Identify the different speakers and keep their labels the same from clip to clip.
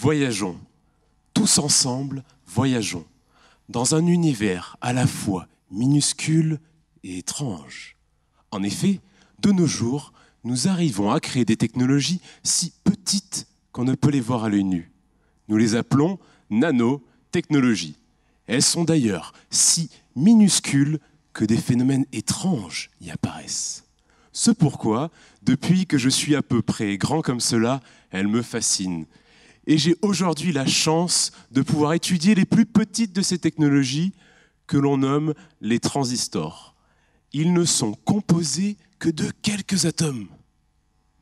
Speaker 1: Voyageons, tous ensemble, voyageons, dans un univers à la fois minuscule et étrange. En effet, de nos jours, nous arrivons à créer des technologies si petites qu'on ne peut les voir à l'œil nu. Nous les appelons nanotechnologies. Elles sont d'ailleurs si minuscules que des phénomènes étranges y apparaissent. C'est pourquoi, depuis que je suis à peu près grand comme cela, elles me fascinent. Et j'ai aujourd'hui la chance de pouvoir étudier les plus petites de ces technologies que l'on nomme les transistors. Ils ne sont composés que de quelques atomes.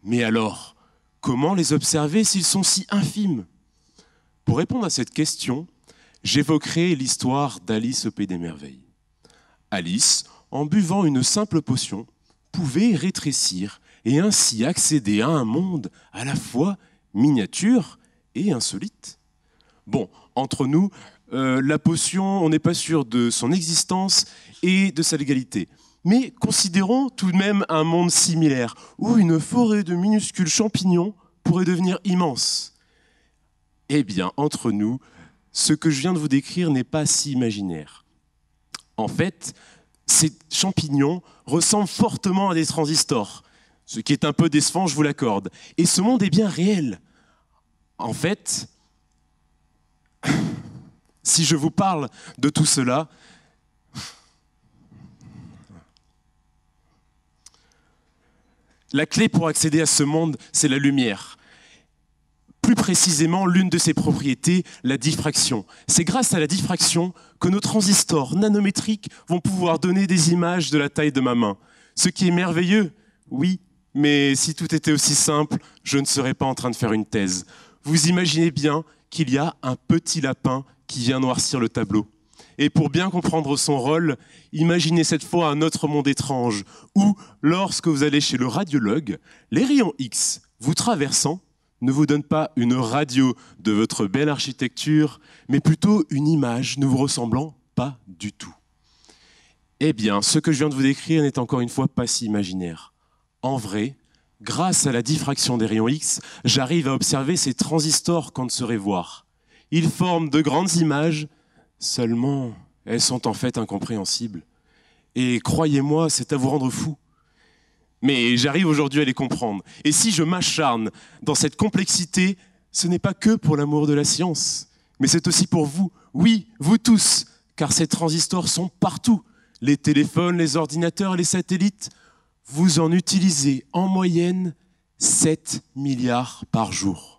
Speaker 1: Mais alors, comment les observer s'ils sont si infimes ? Pour répondre à cette question, j'évoquerai l'histoire d'Alice au Pays des Merveilles. Alice, en buvant une simple potion, pouvait rétrécir et ainsi accéder à un monde à la fois miniature et insolite. Bon, entre nous, la potion, on n'est pas sûr de son existence et de sa légalité. Mais considérons tout de même un monde similaire, où une forêt de minuscules champignons pourrait devenir immense. Eh bien, entre nous, ce que je viens de vous décrire n'est pas si imaginaire. En fait, ces champignons ressemblent fortement à des transistors, ce qui est un peu décevant, je vous l'accorde. Et ce monde est bien réel. En fait, si je vous parle de tout cela, la clé pour accéder à ce monde, c'est la lumière. Plus précisément, l'une de ses propriétés, la diffraction. C'est grâce à la diffraction que nos transistors nanométriques vont pouvoir donner des images de la taille de ma main. Ce qui est merveilleux, oui, mais si tout était aussi simple, je ne serais pas en train de faire une thèse. Vous imaginez bien qu'il y a un petit lapin qui vient noircir le tableau. Et pour bien comprendre son rôle, imaginez cette fois un autre monde étrange où, lorsque vous allez chez le radiologue, les rayons X vous traversant ne vous donnent pas une radio de votre belle architecture, mais plutôt une image ne vous ressemblant pas du tout. Eh bien, ce que je viens de vous décrire n'est encore une fois pas si imaginaire. En vrai, grâce à la diffraction des rayons X, j'arrive à observer ces transistors qu'on ne saurait voir. Ils forment de grandes images, seulement elles sont en fait incompréhensibles. Et croyez-moi, c'est à vous rendre fou. Mais j'arrive aujourd'hui à les comprendre. Et si je m'acharne dans cette complexité, ce n'est pas que pour l'amour de la science, mais c'est aussi pour vous, oui, vous tous, car ces transistors sont partout. Les téléphones, les ordinateurs, les satellites, vous en utilisez en moyenne 7 milliards par jour.